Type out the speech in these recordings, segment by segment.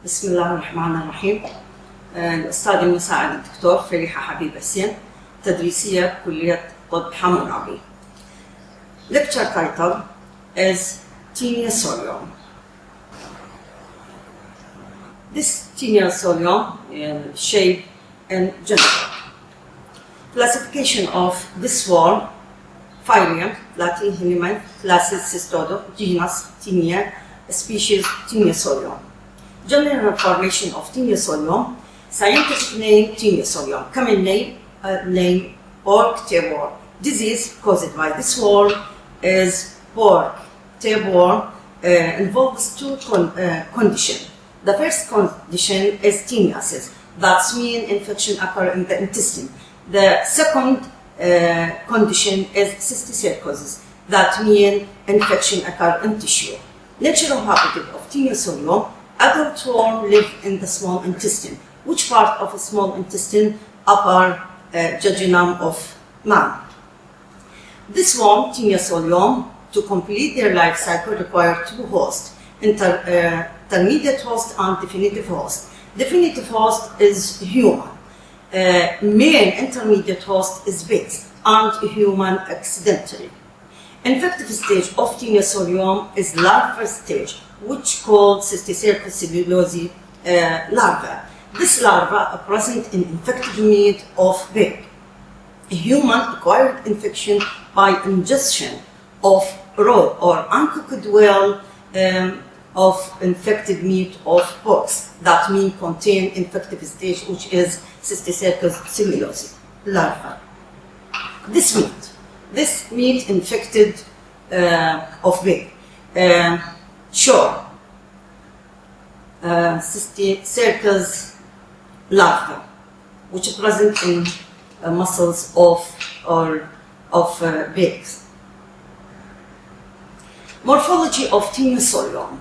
بسم الله الرحمن الرحيم. الأستاذ المساعد الدكتور فليحة حبيب حسين، تدريسية كلية طب حمورابي. Lecture title is Taenia Solium. This Taenia Solium shape in general. Classification of this worm: phylum, Latin Helium, classes Cystodo, genus Taenia, species Taenia Solium. General formation of Taenia Solium, scientific name Taenia Solium, common name pork tapeworm. Disease caused by this worm is pork tapeworm. Involves two conditions. The first condition is teniasis, that means infection occurs in the intestine. The second condition is cysticercosis, that means infection occurs in tissue. Natural habitat of Taenia Solium: adult worm live in the small intestine. Which part of the small intestine? Upper jejunum of man. This worm, Taenia Solium, to complete their life cycle require two hosts: intermediate host and definitive host. Definitive host is human. Main intermediate host is pigs and human accidentally. Infective stage of Taenia Solium is larval stage, which called cysticercosis larva. This larva are present in infected meat of pig. Human acquired infection by ingestion of raw or uncooked well of infected meat of porks, that means contain infective stage, which is cysticercosis larva. This meat infected of pig show cysticercosis larva, which is present in muscles of pigs. Morphology of Taenia Solium.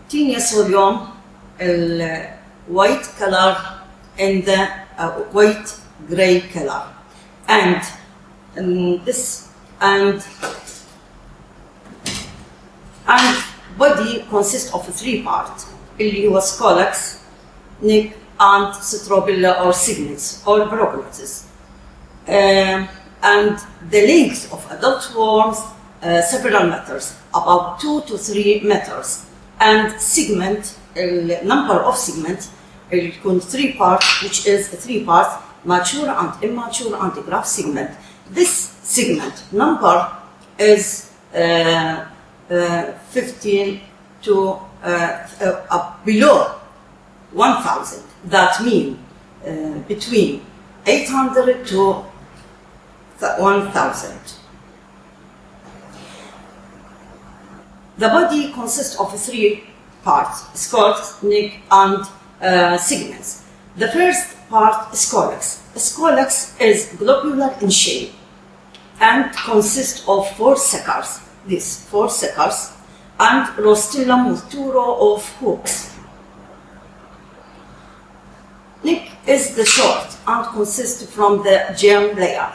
Taenia Solium, white color and the white gray color, and body consists of three parts: اللي هو scolex, neck, and strobilla or segments or proglottis. And the length of adult worms several meters, about 2 to 3 meters, and segment, number of segments, يكون 3 parts, which is 3 parts: mature and immature and graft segment. This segment number is 15 to below 1,000. That means between 800 to 1,000. The body consists of 3 parts: scolex, neck, and segments. The first part, scolex. Scolex is globular in shape and consists of 4 suckers. These 4 suckers and rostrum with 2 rows of hooks. Neck is the short and consists from the germ layer.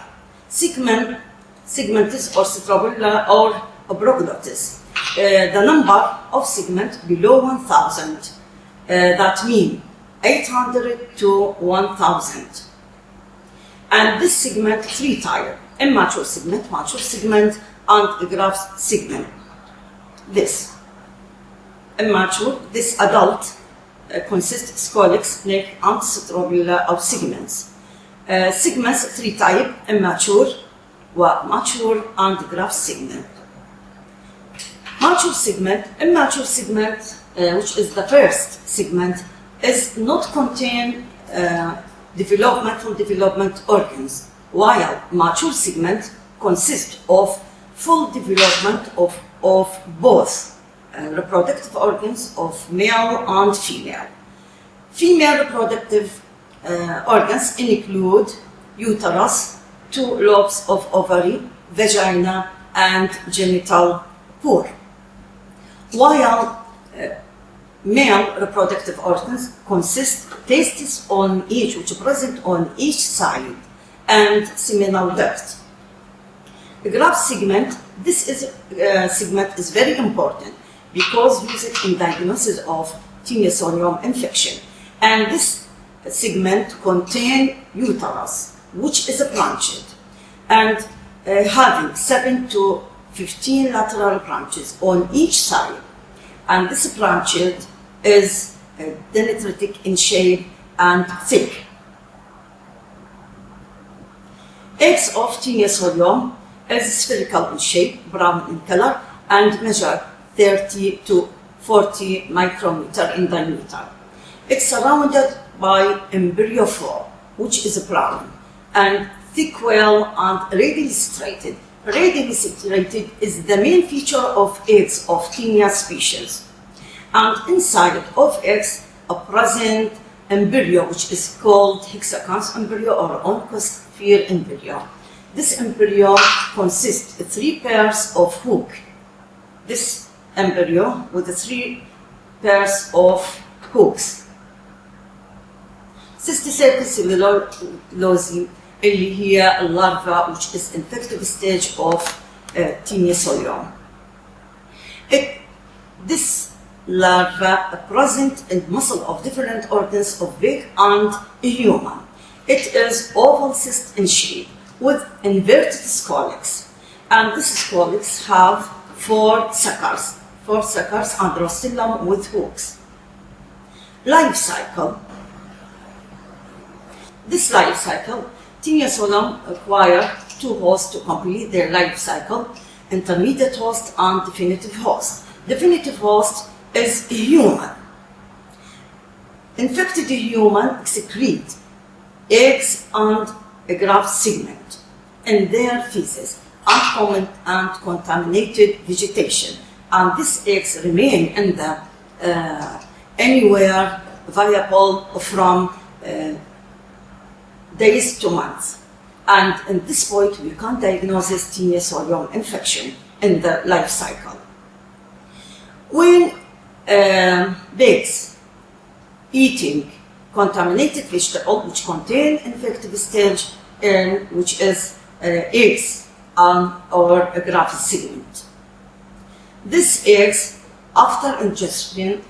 Segmentis or strobilla or proglottis. The number of segments below 1,000. That means 800 to 1,000. And this segment 3 types: immature segment, mature segment, and graft segment. This immature, this adult consists scolex, neck, and strobilla of segments. Segments 3 types: immature, mature, and graft segment. Mature segment, which is the first segment, is not contain development organs, while mature segment consists of full development of both reproductive organs of male and female. Female reproductive organs include uterus, 2 lobes of ovary, vagina, and genital pore, while male reproductive organs consist testes on each, which are present on each side, and seminal duct. The graft segment, this segment is very important because used in diagnosis of Taenia Solium infection. And this segment contains uterus, which is branched and having 7 to 15 lateral branches on each side. And this branched is dendritic in shape and thick. Eggs of Taenia Solium is spherical in shape, brown in color, and measure 30 to 40 micrometer in diameter. It's surrounded by embryophore, which is brown, and thick wheel and radially serrated. Radially serrated is the main feature of eggs of Taenia species. And inside of eggs, a present embryo, which is called hexaconch embryo or oncosphere embryo. This embryo consists of 3 pairs of hook. This embryo with the 3 pairs of hooks. Cystic cellulose اللي هي larva, which is infective stage of Taenia Solium. This larva present in muscle of different organs of pig and human. It is oval cyst in shape with inverted scolex, and these scolex have 4 suckers and rostellum with hooks. Life cycle. This life cycle, Taenia Solium acquire 2 hosts to complete their life cycle: intermediate host and definitive host. Definitive host is human. Infected human excrete eggs and a graft segment in their feces and contaminated vegetation, and these eggs remain in the anywhere viable from days to months. And at this point, we can diagnose Taenia Solium infection in the life cycle. When pigs eating contaminated vegetable which contain infective stage, which is eggs or a graft segment. These eggs, after ingestion,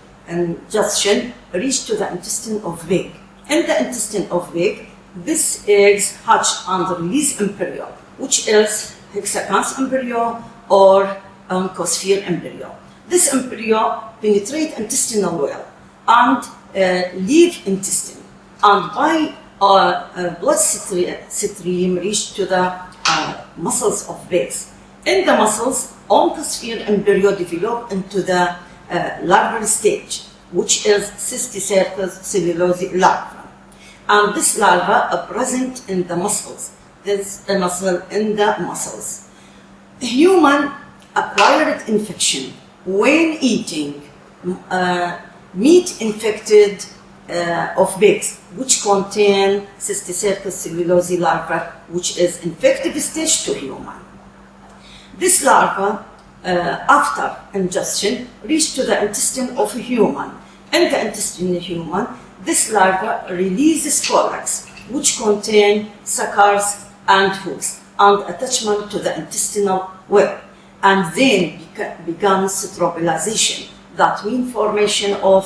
reach to the intestine of pig. In the intestine of pig, these eggs hatch and release embryo, which is hexaconch embryo or oncosphere embryo. This embryo penetrate intestinal wall and leave intestine, and by blood stream reach to the muscles of pigs. In the muscles, oncosphere embryo develop into the larval stage, which is cystic cellulose larva. And this larva are present in the muscles. There's a muscle in the muscles. Human acquired infection when eating meat infected of pigs, which contain cystic cellulose larva, which is infective stage to human. This larva, after ingestion, reach to the intestine of a human. In the intestine of human, this larva releases colex, which contain suckers and hooks, and attachment to the intestinal wall, and then begins tropilization, that means formation of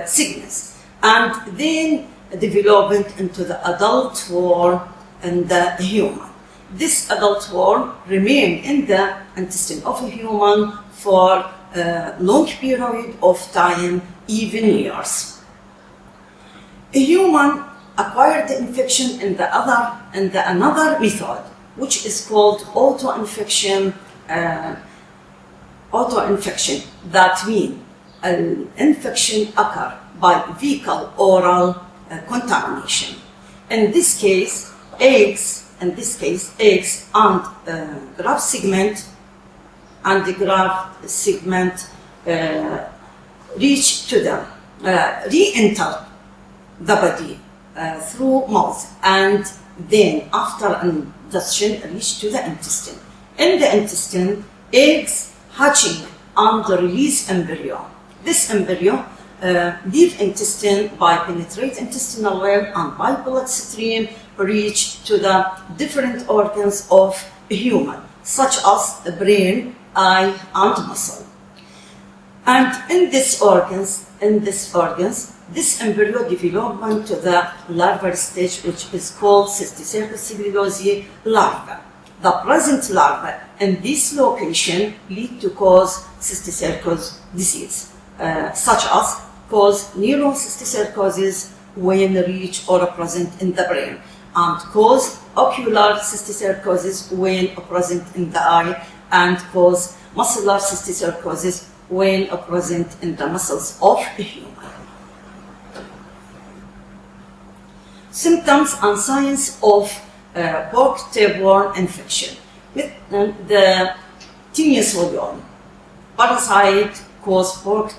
sickness, and then development into the adult worm in the human. This adult worm remains in the intestine of a human for a long period of time, even years. A human acquired the infection in another method, which is called auto-infection. That means an infection occurs by fecal-oral contamination. In this case, eggs and graft segment reach to them, re-enter the body through mouth, and then after ingestion reach to the intestine. In the intestine, eggs hatching and release embryo. This embryo leave intestine by penetrate intestinal wall and by blood stream reach to the different organs of a human, such as the brain, eye, and muscle. And in these organs, in these organs, this embryo development to the larval stage, which is called cysticercus sigilosi larva. The present larva in this location lead to cause cysticercus disease, such as cause neurocysticercosis when reach or present in the brain, and cause ocular cysticercosis when present in the eye, and cause muscular cysticercosis when present in the muscles of a human. Symptoms and signs of pork tapeworm infection. The Taenia Solium parasite cause pork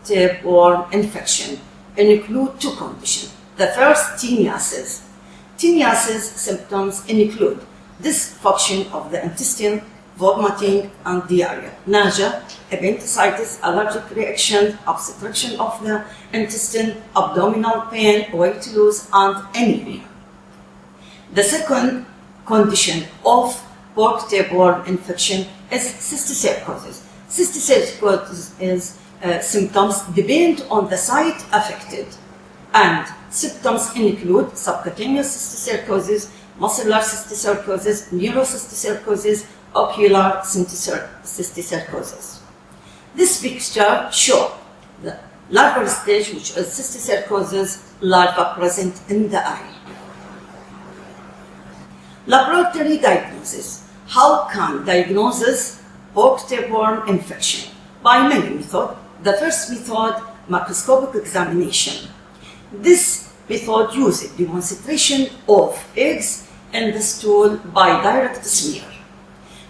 tapeworm infection include two conditions. The first, teniasis. Teniasis symptoms include dysfunction of the intestine, vomiting and diarrhea, nausea, appendicitis, allergic reaction, obstruction of the intestine, abdominal pain, weight loss, and anemia. The second condition of pork tapeworm infection is cysticercosis. Cysticercosis is symptoms depend on the site affected, and symptoms include subcutaneous cysticercosis, muscular cysticercosis, neurocysticercosis, ocular cysticercosis. This picture shows the larval stage, which is cysticercosis larva present in the eye. Laboratory diagnosis. How can diagnosis pork tapeworm infection? By many methods. The first method, microscopic examination. This method uses demonstration of eggs in the stool by direct smear.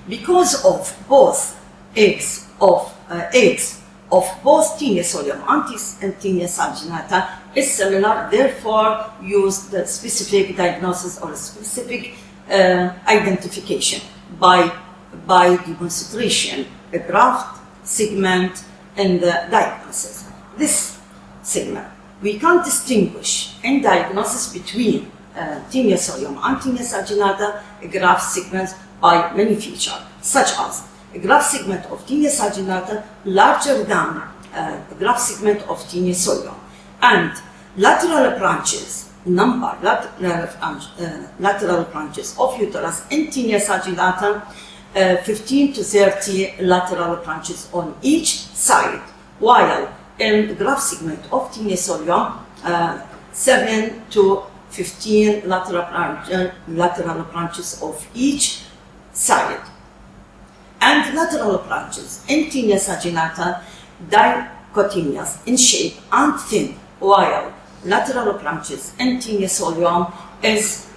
Because of both eggs of both Taenia Solium and Taenia saginata is similar, therefore use the specific diagnosis or specific identification by demonstration, a graft segment in the diagnosis. This segment, we can distinguish in diagnosis between Taenia Solium and Taenia saginata graft segments by many features, such as a graft segment of Taenia saginata larger than the graft segment of Taenia Solium, and lateral branches, lateral branches of uterus in Taenia saginata, 15 to 30 lateral branches on each side, while in the graft segment of Taenia Solium, 7 to 15 lateral branches of each side. And lateral branches in Taenia saginata, dichotomous in shape and thin, while lateral branches in Taenia Solium is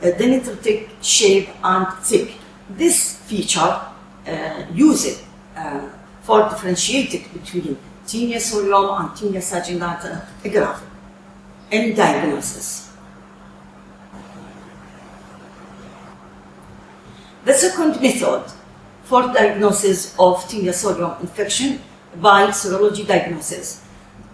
dendritic shape and thick. This feature used for differentiating between Taenia Solium and Taenia saginata graft in diagnosis. The second method for diagnosis of Taenia Solium infection by serology diagnosis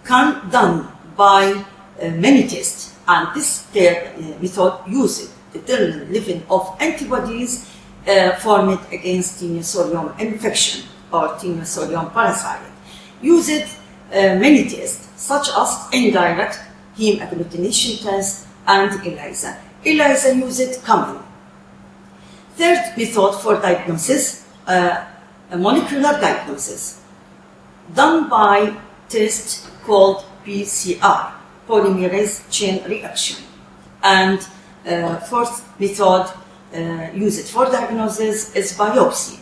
can done by many tests, and this method uses the determined level of antibodies formed against Taenia Solium infection or Taenia Solium parasite. Used many tests such as indirect heme agglutination test and ELISA. ELISA used common. Third method for diagnosis, a molecular diagnosis, done by test called PCR, polymerase chain reaction. And fourth method used for diagnosis is biopsy,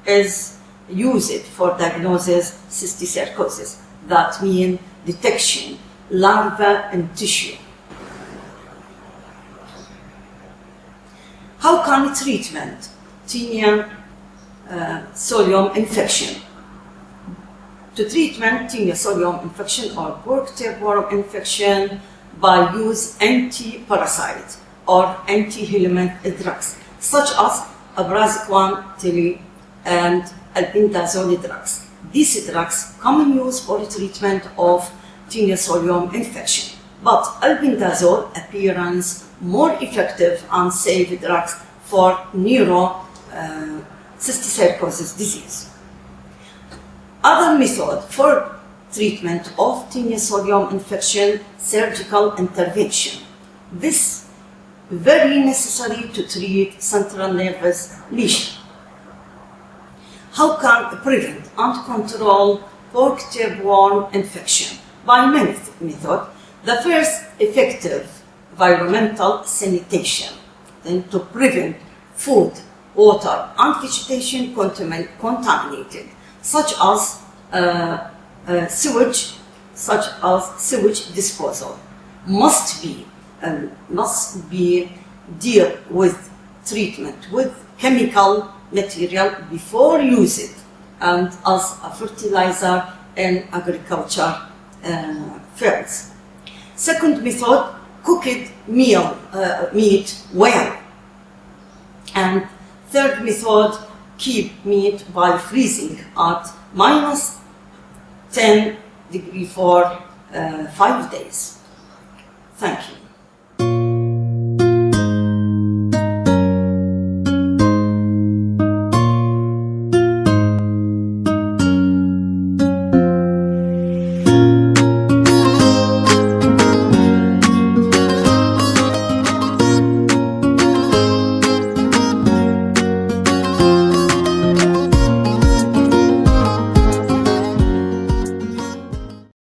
is used for diagnosis cysticercosis, that means detection larva in tissue. How can treatment Taenia Solium infection? To treatment Taenia Solium infection or pork tapeworm infection by use anti-parasite or anti-helminth drugs, such as abraxicam, tele, and albendazole drugs. These drugs commonly used for treatment of Taenia Solium infection, but albendazole appearance more effective and safe drugs for cysticercosis disease. Other method for treatment of Taenia Solium infection, surgical intervention. This very necessary to treat central nervous lesion. How can prevent and control pork tapeworm infection? By many methods. The first, effective environmental sanitation, then to prevent food, water, and vegetation contaminated, such as sewage disposal must be deal with treatment with chemical material before use it and as a fertilizer in agriculture fields. Second method, cooked meat well. And third method, keep meat by freezing at -10 degrees for 5 days. Thank you.